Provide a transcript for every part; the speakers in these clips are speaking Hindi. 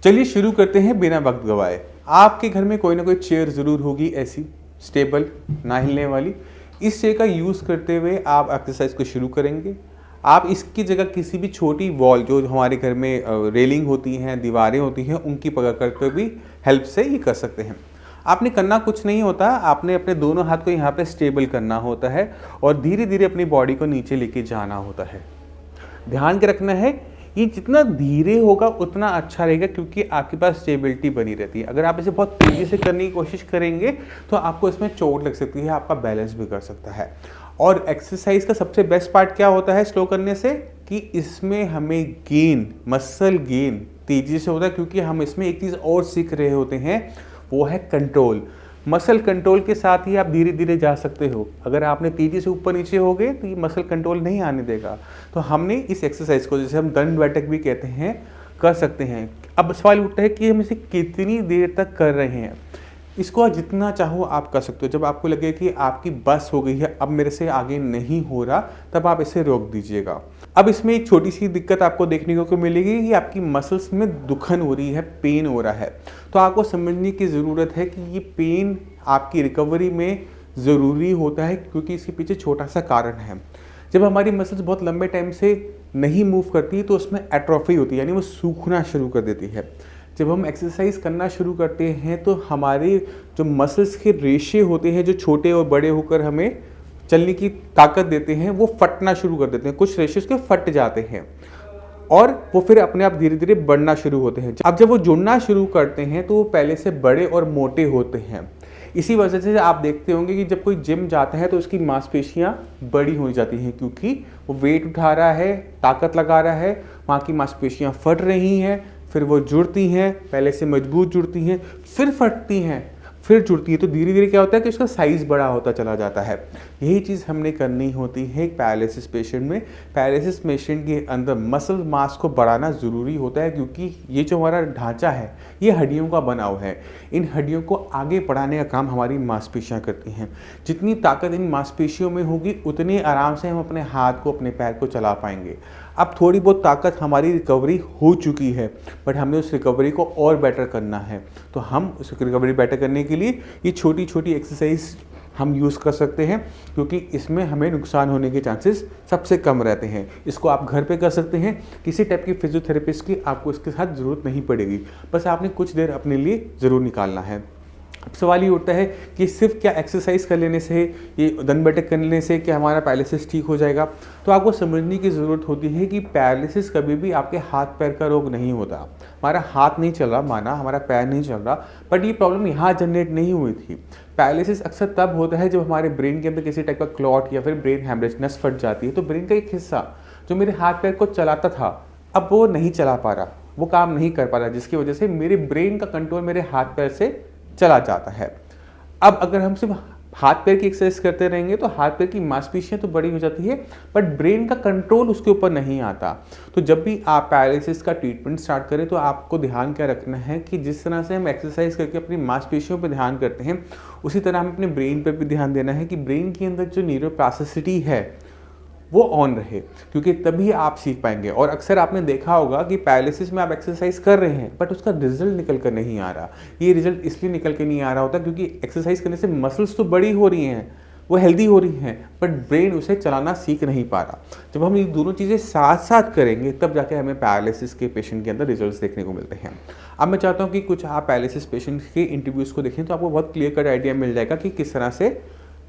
चलिए शुरू करते हैं बिना वक्त गवाए। आपके घर में कोई ना कोई चेयर ज़रूर होगी ऐसी स्टेबल, ना हिलने वाली। इस चेयर का यूज़ करते हुए आप एक्सरसाइज को शुरू करेंगे। आप इसकी जगह किसी भी छोटी वॉल जो हमारे घर में रेलिंग होती हैं, दीवारें होती हैं, उनकी पकड़ करके भी हेल्प से ये कर सकते हैं। आपने करना कुछ नहीं होता, आपने अपने दोनों हाथ को यहाँ पे स्टेबल करना होता है और धीरे धीरे अपनी बॉडी को नीचे लेके जाना होता है। ध्यान के रखना है, ये जितना धीरे होगा उतना अच्छा रहेगा, क्योंकि आपके पास स्टेबिलिटी बनी रहती है। अगर आप इसे बहुत तेज़ी से करने की कोशिश करेंगे तो आपको इसमें चोट लग सकती है, आपका बैलेंस बिगड़ सकता है। और एक्सरसाइज का सबसे बेस्ट पार्ट क्या होता है स्लो करने से, कि इसमें हमें गेन, मसल गेन तेज़ी से होता है, क्योंकि हम इसमें एक चीज़ और सीख रहे होते हैं, वो है कंट्रोल। मसल कंट्रोल के साथ ही आप धीरे धीरे जा सकते हो। अगर आपने तेज़ी से ऊपर नीचे हो गए तो ये मसल कंट्रोल नहीं आने देगा। तो हमने इस एक्सरसाइज को, जैसे हम दंड बैठक भी कहते हैं, कर सकते हैं। अब सवाल उठता है कि हम इसे कितनी देर तक कर रहे हैं। इसको जितना चाहो आप कर सकते हो। जब आपको लगे कि आपकी बस हो गई है, अब मेरे से आगे नहीं हो रहा, तब आप इसे रोक दीजिएगा। अब इसमें एक छोटी सी दिक्कत आपको देखने को मिलेगी कि आपकी मसल्स में दुखन हो रही है, पेन हो रहा है। तो आपको समझने की ज़रूरत है कि ये पेन आपकी रिकवरी में ज़रूरी होता है, क्योंकि इसके पीछे छोटा सा कारण है। जब हमारी मसल्स बहुत लंबे टाइम से नहीं मूव करती तो उसमें एट्रोफी होती है, यानी वो सूखना शुरू कर देती है। जब हम एक्सरसाइज करना शुरू करते हैं तो हमारे जो मसल्स के रेशे होते हैं, जो छोटे और बड़े होकर हमें चलने की ताकत देते हैं, वो फटना शुरू कर देते हैं। कुछ रेशे उसके फट जाते हैं और वो फिर अपने आप धीरे धीरे बढ़ना शुरू होते हैं। अब जब वो जुड़ना शुरू करते हैं तो वो पहले से बड़े और मोटे होते हैं। इसी वजह से आप देखते होंगे कि जब कोई जिम जाता है तो उसकी मांसपेशियां बड़ी हो जाती हैं, क्योंकि वो वेट उठा रहा है, ताकत लगा रहा है, वहाँ की मांसपेशियां फट रही हैं, फिर वो जुड़ती हैं, पहले से मजबूत जुड़ती हैं, फिर फटती हैं, फिर जुड़ती है। तो धीरे धीरे क्या होता है कि उसका साइज़ बड़ा होता चला जाता है। यही चीज़ हमने करनी होती है एक पैरालिसिस पेशेंट में। पैरालिसिस पेशेंट के अंदर मसल मास को बढ़ाना ज़रूरी होता है, क्योंकि ये जो हमारा ढांचा है ये हड्डियों का बना हुआ है। इन हड्डियों को आगे बढ़ाने का काम हमारी मांसपेशियाँ करती हैं। जितनी ताकत इन मांसपेशियों में होगी उतनी आराम से हम अपने हाथ को, अपने पैर को चला पाएंगे। अब थोड़ी बहुत ताकत हमारी रिकवरी हो चुकी है, बट हमें उस रिकवरी को और बेटर करना है। तो हम उस रिकवरी बेटर करने के लिए ये छोटी छोटी एक्सरसाइज हम यूज़ कर सकते हैं, क्योंकि इसमें हमें नुकसान होने के चांसेस सबसे कम रहते हैं। इसको आप घर पे कर सकते हैं। किसी टाइप की फिजियोथेरेपिस्ट की आपको इसके साथ ज़रूरत नहीं पड़ेगी, बस आपने कुछ देर अपने लिए ज़रूर निकालना है। अब सवाल ये उठता है कि सिर्फ क्या एक्सरसाइज कर लेने से, ये दंड बैठक कर लेने से क्या हमारा पैरालिसिस ठीक हो जाएगा? तो आपको समझने की ज़रूरत होती है कि पैरालिसिस कभी भी आपके हाथ पैर का रोग नहीं होता। हमारा हाथ नहीं चल रहा, माना हमारा पैर नहीं चल रहा, बट ये प्रॉब्लम यहाँ जनरेट नहीं हुई थी। पैरालिसिस अक्सर तब होता है जब हमारे ब्रेन के अंदर किसी टाइप का क्लॉट या फिर ब्रेन हैमरेज, नस फट जाती है। तो ब्रेन का एक हिस्सा जो मेरे हाथ पैर को चलाता था, अब वो नहीं चला पा रहा, वो काम नहीं कर पा रहा, जिसकी वजह से मेरे ब्रेन का कंट्रोल मेरे हाथ पैर से चला जाता है। अब अगर हम सिर्फ हाथ पैर की एक्सरसाइज करते रहेंगे तो हाथ पैर की मांसपेशियां तो बड़ी हो जाती है, बट ब्रेन का कंट्रोल उसके ऊपर नहीं आता। तो जब भी आप पैरालिसिस का ट्रीटमेंट स्टार्ट करें तो आपको ध्यान क्या रखना है कि जिस तरह से हम एक्सरसाइज करके अपनी मांसपेशियों पर ध्यान करते हैं, उसी तरह हमें अपने ब्रेन पर भी ध्यान देना है कि ब्रेन के अंदर जो न्यूरोप्लास्टिसिटी है वो ऑन रहे, क्योंकि तभी आप सीख पाएंगे। और अक्सर आपने देखा होगा कि पैरालिसिस में आप एक्सरसाइज कर रहे हैं बट उसका रिजल्ट निकल कर नहीं आ रहा। ये रिजल्ट इसलिए निकल के नहीं आ रहा होता क्योंकि एक्सरसाइज करने से मसल्स तो बड़ी हो रही हैं, वो हेल्दी हो रही हैं, बट ब्रेन उसे चलाना सीख नहीं पा रहा। जब हम ये दोनों चीज़ें साथ साथ करेंगे तब जाके हमें पैरालिसिस के पेशेंट के अंदर रिजल्ट्स देखने को मिलते हैं। अब मैं चाहता हूँ कि कुछ आप पैरालिसिस पेशेंट के इंटरव्यूज़ को देखें तो आपको बहुत क्लियर कट आइडिया मिल जाएगा कि किस तरह से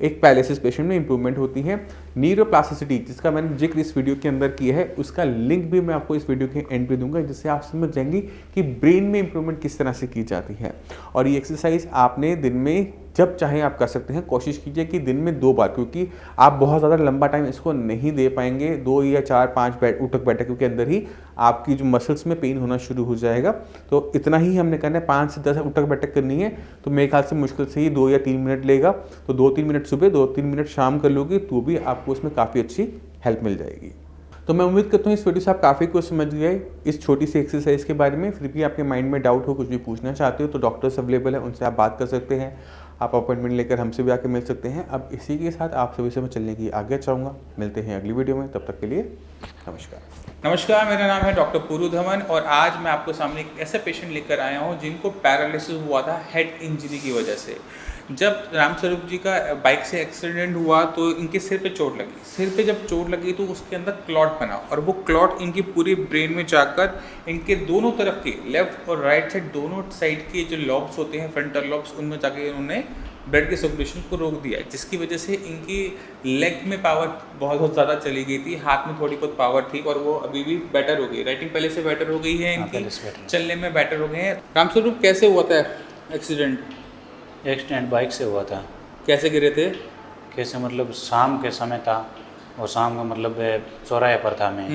एक पैरालिसिस पेशेंट में इंप्रूवमेंट होती है। न्यूरोप्लास्टिसिटी, जिसका मैंने जिक्र इस वीडियो के अंदर किया है, उसका लिंक भी मैं आपको इस वीडियो के एंड पे दूंगा, जिससे आप समझ जाएंगे कि ब्रेन में इंप्रूवमेंट किस तरह से की जाती है। और ये एक्सरसाइज आपने दिन में जब चाहें आप कर सकते हैं। कोशिश कीजिए कि दिन में 2 बार, क्योंकि आप बहुत ज़्यादा लंबा टाइम इसको नहीं दे पाएंगे। 2 या 4-5 उठक बैठक के अंदर ही आपकी जो मसल्स में पेन होना शुरू हो जाएगा। तो इतना ही हमने करना है, 5 से 10 उठक बैठक करनी है। तो मेरे ख्याल से मुश्किल से ही 2 या 3 मिनट लेगा। तो 2-3 मिनट सुबह, 2-3 मिनट शाम कर लोगे तो भी आपको उसमें काफ़ी अच्छी हेल्प मिल जाएगी। तो मैं उम्मीद करता हूँ इस वीडियो से आप काफ़ी कुछ समझ गए इस छोटी सी एक्सरसाइज के बारे में। फिर भी आपके माइंड में डाउट हो, कुछ भी पूछना चाहते हो तो डॉक्टर्स अवेलेबल है, उनसे आप बात कर सकते हैं। आप अपॉइंटमेंट लेकर हमसे भी आके मिल सकते हैं। अब इसी के साथ आप सभी से मैं चलने की आज्ञा चाहूँगा। मिलते हैं अगली वीडियो में, तब तक के लिए नमस्कार। नमस्कार, मेरा नाम है डॉक्टर पूरू धवन और आज मैं आपको सामने एक ऐसा पेशेंट लेकर आया हूँ जिनको पैरालिसिस हुआ था हेड इंजरी की वजह से। जब रामस्वरूप जी का बाइक से एक्सीडेंट हुआ तो इनके सिर पे चोट लगी। सिर पे जब चोट लगी तो उसके अंदर क्लॉट बना और वो क्लॉट इनकी पूरी ब्रेन में जाकर इनके दोनों तरफ के लेफ्ट और राइट साइड दोनों साइड के जो लॉब्स होते हैं, फ्रंटल लॉब्स, उनमें जाके उन्होंने ब्लड के सर्कुलेशन को रोक दिया, जिसकी वजह से इनकी लेग में पावर बहुत ज़्यादा चली गई थी, हाथ में थोड़ी बहुत पावर थी और वो अभी भी बेटर हो गई। राइटिंग पहले से बेटर हो गई है इनकी, चलने में बेटर हो गए हैं। रामस्वरूप, कैसे हुआ था एक्सीडेंट? एक्सीडेंट बाइक से हुआ था। कैसे गिरे थे? कैसे मतलब शाम के समय था और शाम का मतलब चौराहे पर था मैं,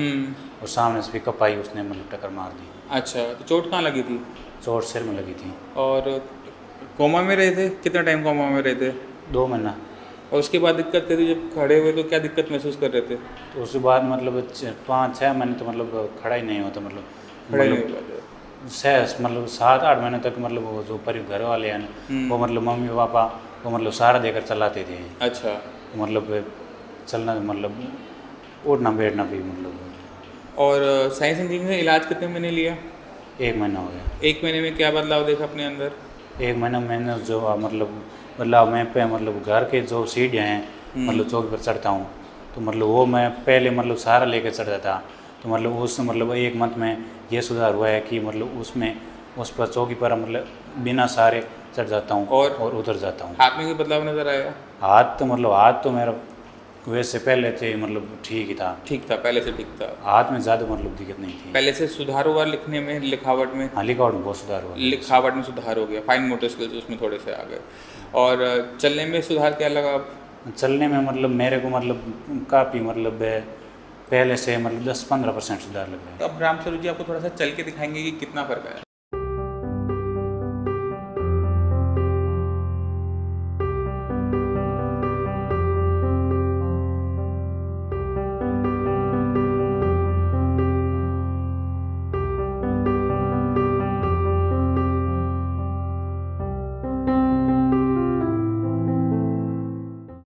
और सामने से पिकअप आई, उसने मतलब टक्कर मार दी। अच्छा, तो चोट कहाँ लगी थी? चोट सिर में लगी थी। और कोमा में रहे थे? कितना टाइम कोमा में रहे थे? 2 महीना। और उसके बाद दिक्कत थी, जब खड़े हुए तो क्या दिक्कत महसूस कर रहे थे? तो उसके बाद मतलब 5-6 महीने तो मतलब खड़ा ही नहीं होता, मतलब खड़े नहीं हुए थे। मतलब 7-8 महीने तक मतलब वो जो घर वाले हैं वो मतलब मम्मी पापा वो मतलब सहारा देकर चलाते थे। अच्छा। मतलब चलना मतलब उठना बैठना भी मतलब। और साइंस इंजीनियरिंग में इलाज कितने महीने लिया? 1 महीना हो गया। 1 महीने में क्या बदलाव देखा अपने अंदर? 1 महीना मैंने जो मतलब मैं पे मतलब घर के जो सीढ़ियाँ हैं मतलब चौकी पर चढ़ता हूँ, तो मतलब वो मैं पहले मतलब सहारा लेकर चढ़ता था, तो मतलब उस मतलब 1 मंथ में ये सुधार हुआ है कि मतलब उस पर चौकी पर मतलब बिना सहारे चढ़ जाता हूँ और उतर जाता हूँ। हाथ में कोई बदलाव नजर आया? हाथ तो मेरा वैसे पहले थे मतलब ठीक ही था। ठीक था, पहले से ठीक था। हाथ में ज़्यादा मतलब दिक्कत नहीं थी। पहले से सुधार हुआ लिखने में, लिखावट में? हाँ, लिखावट में बहुत सुधार हुआ। लिखावट में सुधार हो गया, फाइन मोटर स्किल्स उसमें थोड़े से आ गए। और चलने में सुधार क्या लगा? चलने में मतलब मेरे को मतलब काफ़ी मतलब पहले से मतलब 10-15% सुधार लग रहा है। तो अब रामस्वरूप जी आपको थोड़ा सा चल के दिखाएंगे कि कितना फर्क है।